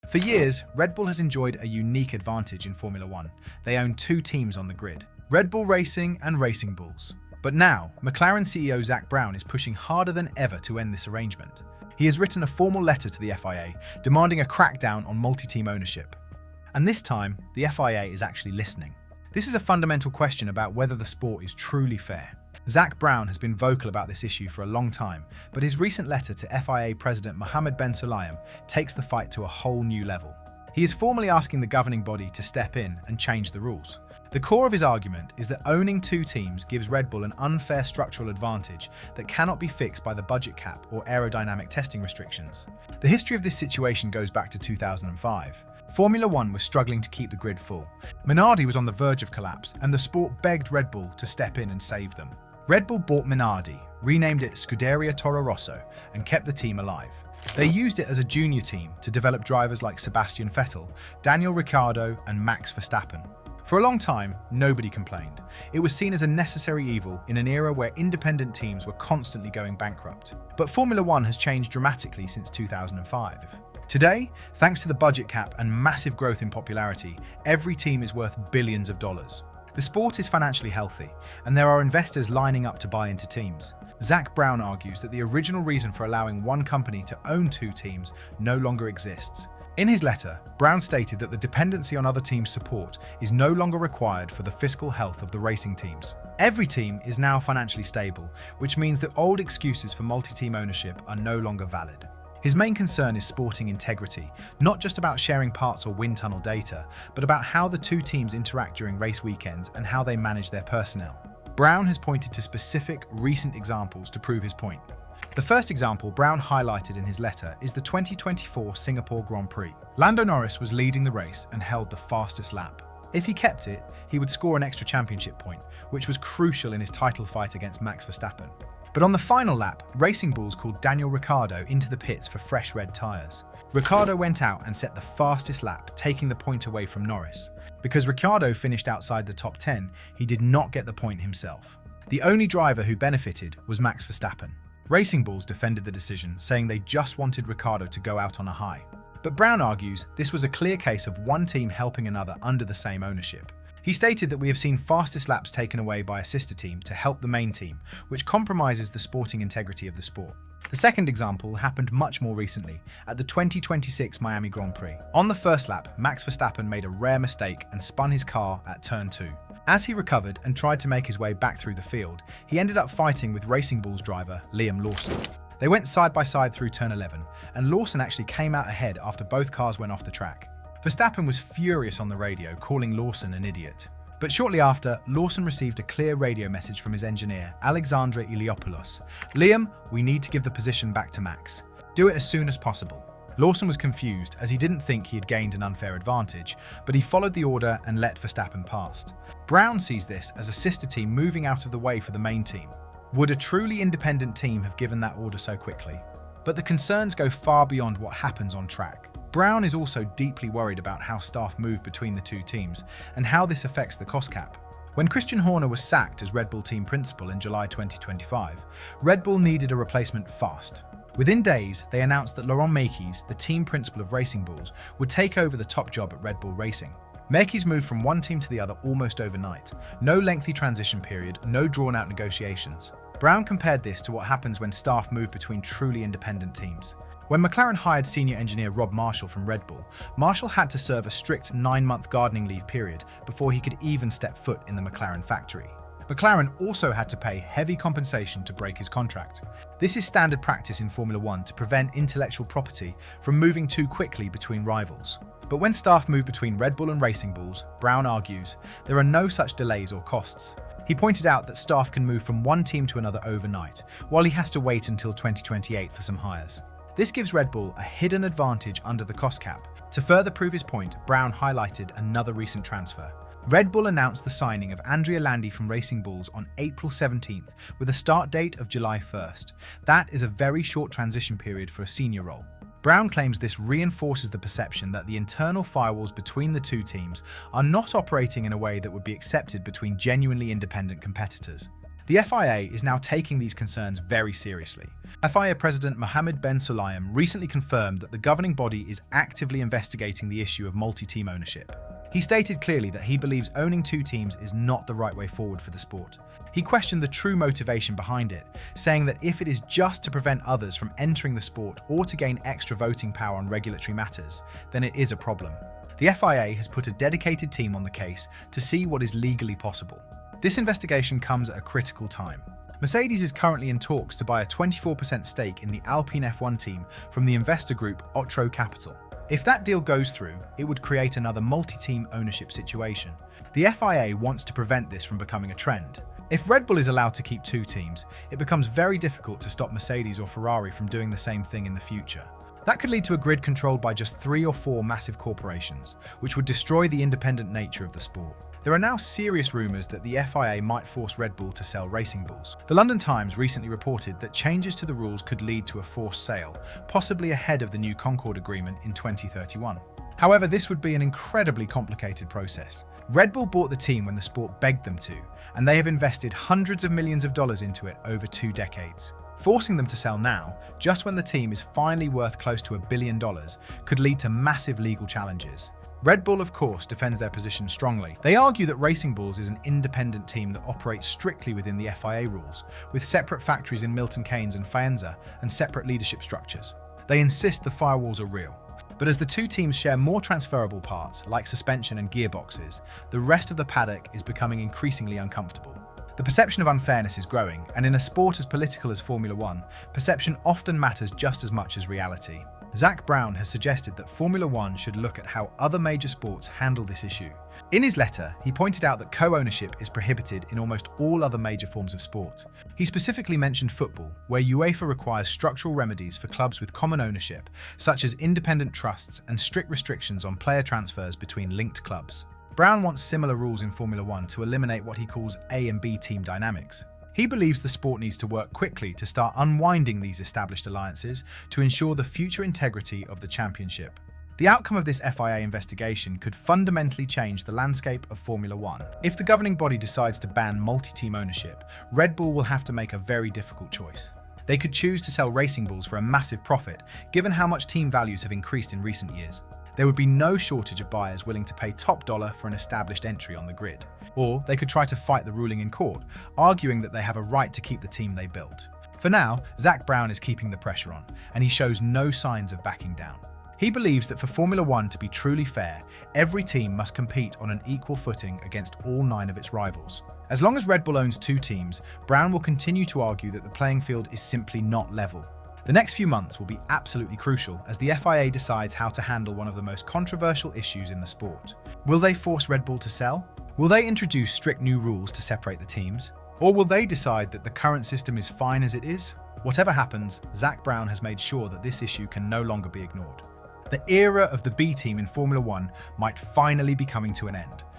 For years, Red Bull has enjoyed a unique advantage in Formula One. They own two teams on the grid, Red Bull Racing and Racing Bulls. But now, McLaren CEO Zak Brown is pushing harder than ever to end this arrangement. He has written a formal letter to the FIA demanding a crackdown on multi-team ownership. And this time, the FIA is actually listening. This is a fundamental question about whether the sport is truly fair. Zak Brown has been vocal about this issue for a long time, but his recent letter to FIA President Mohammed Ben Sulayem takes the fight to a whole new level. He is formally asking the governing body to step in and change the rules. The core of his argument is that owning two teams gives Red Bull an unfair structural advantage that cannot be fixed by the budget cap or aerodynamic testing restrictions. The history of this situation goes back to 2005. Formula One was struggling to keep the grid full. Minardi was on the verge of collapse, and the sport begged Red Bull to step in and save them. Red Bull bought Minardi, renamed it Scuderia Toro Rosso, and kept the team alive. They used it as a junior team to develop drivers like Sebastian Vettel, Daniel Ricciardo, and Max Verstappen. For a long time, nobody complained. It was seen as a necessary evil in an era where independent teams were constantly going bankrupt. But Formula One has changed dramatically since 2005. Today, thanks to the budget cap and massive growth in popularity, every team is worth billions of dollars. The sport is financially healthy, and there are investors lining up to buy into teams. Zak Brown argues that the original reason for allowing one company to own two teams no longer exists. In his letter, Brown stated that the dependency on other teams' support is no longer required for the fiscal health of the racing teams. Every team is now financially stable, which means that old excuses for multi-team ownership are no longer valid. His main concern is sporting integrity, not just about sharing parts or wind tunnel data, but about how the two teams interact during race weekends and how they manage their personnel. Brown has pointed to specific, recent examples to prove his point. The first example Brown highlighted in his letter is the 2024 Singapore Grand Prix. Lando Norris was leading the race and held the fastest lap. If he kept it, he would score an extra championship point, which was crucial in his title fight against Max Verstappen. But on the final lap, Racing Bulls called Daniel Ricciardo into the pits for fresh red tyres. Ricciardo went out and set the fastest lap, taking the point away from Norris. Because Ricciardo finished outside the top 10, he did not get the point himself. The only driver who benefited was Max Verstappen. Racing Bulls defended the decision, saying they just wanted Ricciardo to go out on a high. But Brown argues this was a clear case of one team helping another under the same ownership. He stated that we have seen fastest laps taken away by a sister team to help the main team, which compromises the sporting integrity of the sport. The second example happened much more recently, at the 2026 Miami Grand Prix. On the first lap, Max Verstappen made a rare mistake and spun his car at turn 2. As he recovered and tried to make his way back through the field, he ended up fighting with Racing Bulls driver Liam Lawson. They went side by side through turn 11, and Lawson actually came out ahead after both cars went off the track. Verstappen was furious on the radio, calling Lawson an idiot. But shortly after, Lawson received a clear radio message from his engineer, Alexandra Iliopoulos. "Liam, we need to give the position back to Max. Do it as soon as possible." Lawson was confused as he didn't think he had gained an unfair advantage, but he followed the order and let Verstappen past. Brown sees this as a sister team moving out of the way for the main team. Would a truly independent team have given that order so quickly? But the concerns go far beyond what happens on track. Brown is also deeply worried about how staff move between the two teams and how this affects the cost cap. When Christian Horner was sacked as Red Bull team principal in July 2025, Red Bull needed a replacement fast. Within days, they announced that Laurent Mekies, the team principal of Racing Bulls, would take over the top job at Red Bull Racing. Mekies moved from one team to the other almost overnight. No lengthy transition period, no drawn-out negotiations. Brown compared this to what happens when staff move between truly independent teams. When McLaren hired senior engineer Rob Marshall from Red Bull, Marshall had to serve a strict 9-month gardening leave period before he could even step foot in the McLaren factory. McLaren also had to pay heavy compensation to break his contract. This is standard practice in Formula One to prevent intellectual property from moving too quickly between rivals. But when staff move between Red Bull and Racing Bulls, Brown argues, there are no such delays or costs. He pointed out that staff can move from one team to another overnight, while he has to wait until 2028 for some hires. This gives Red Bull a hidden advantage under the cost cap. To further prove his point, Brown highlighted another recent transfer. Red Bull announced the signing of Andrea Landi from Racing Bulls on April 17th with a start date of July 1st. That is a very short transition period for a senior role. Brown claims this reinforces the perception that the internal firewalls between the two teams are not operating in a way that would be accepted between genuinely independent competitors. The FIA is now taking these concerns very seriously. FIA President Mohammed Ben Sulayem recently confirmed that the governing body is actively investigating the issue of multi-team ownership. He stated clearly that he believes owning two teams is not the right way forward for the sport. He questioned the true motivation behind it, saying that if it is just to prevent others from entering the sport or to gain extra voting power on regulatory matters, then it is a problem. The FIA has put a dedicated team on the case to see what is legally possible. This investigation comes at a critical time. Mercedes is currently in talks to buy a 24% stake in the Alpine F1 team from the investor group Otro Capital. If that deal goes through, it would create another multi-team ownership situation. The FIA wants to prevent this from becoming a trend. If Red Bull is allowed to keep two teams, it becomes very difficult to stop Mercedes or Ferrari from doing the same thing in the future. That could lead to a grid controlled by just 3 or 4 massive corporations, which would destroy the independent nature of the sport. There are now serious rumours that the FIA might force Red Bull to sell racing bulls. The London Times recently reported that changes to the rules could lead to a forced sale, possibly ahead of the new Concord Agreement in 2031. However, this would be an incredibly complicated process. Red Bull bought the team when the sport begged them to, and they have invested hundreds of millions of dollars into it over 2 decades. Forcing them to sell now, just when the team is finally worth close to $1 billion, could lead to massive legal challenges. Red Bull, of course, defends their position strongly. They argue that Racing Bulls is an independent team that operates strictly within the FIA rules, with separate factories in Milton Keynes and Faenza and separate leadership structures. They insist the firewalls are real. But as the two teams share more transferable parts, like suspension and gearboxes, the rest of the paddock is becoming increasingly uncomfortable. The perception of unfairness is growing, and in a sport as political as Formula One, perception often matters just as much as reality. Zak Brown has suggested that Formula One should look at how other major sports handle this issue. In his letter, he pointed out that co-ownership is prohibited in almost all other major forms of sport. He specifically mentioned football, where UEFA requires structural remedies for clubs with common ownership, such as independent trusts and strict restrictions on player transfers between linked clubs. Brown wants similar rules in Formula One to eliminate what he calls A and B team dynamics. He believes the sport needs to work quickly to start unwinding these established alliances to ensure the future integrity of the championship. The outcome of this FIA investigation could fundamentally change the landscape of Formula One. If the governing body decides to ban multi-team ownership, Red Bull will have to make a very difficult choice. They could choose to sell racing bulls for a massive profit, given how much team values have increased in recent years. There would be no shortage of buyers willing to pay top dollar for an established entry on the grid. Or they could try to fight the ruling in court, arguing that they have a right to keep the team they built. For now, Zak Brown is keeping the pressure on, and he shows no signs of backing down. He believes that for Formula One to be truly fair, every team must compete on an equal footing against all 9 of its rivals. As long as Red Bull owns 2 teams, Brown will continue to argue that the playing field is simply not level. The next few months will be absolutely crucial as the FIA decides how to handle one of the most controversial issues in the sport. Will they force Red Bull to sell? Will they introduce strict new rules to separate the teams? Or will they decide that the current system is fine as it is? Whatever happens, Zak Brown has made sure that this issue can no longer be ignored. The era of the B team in Formula One might finally be coming to an end,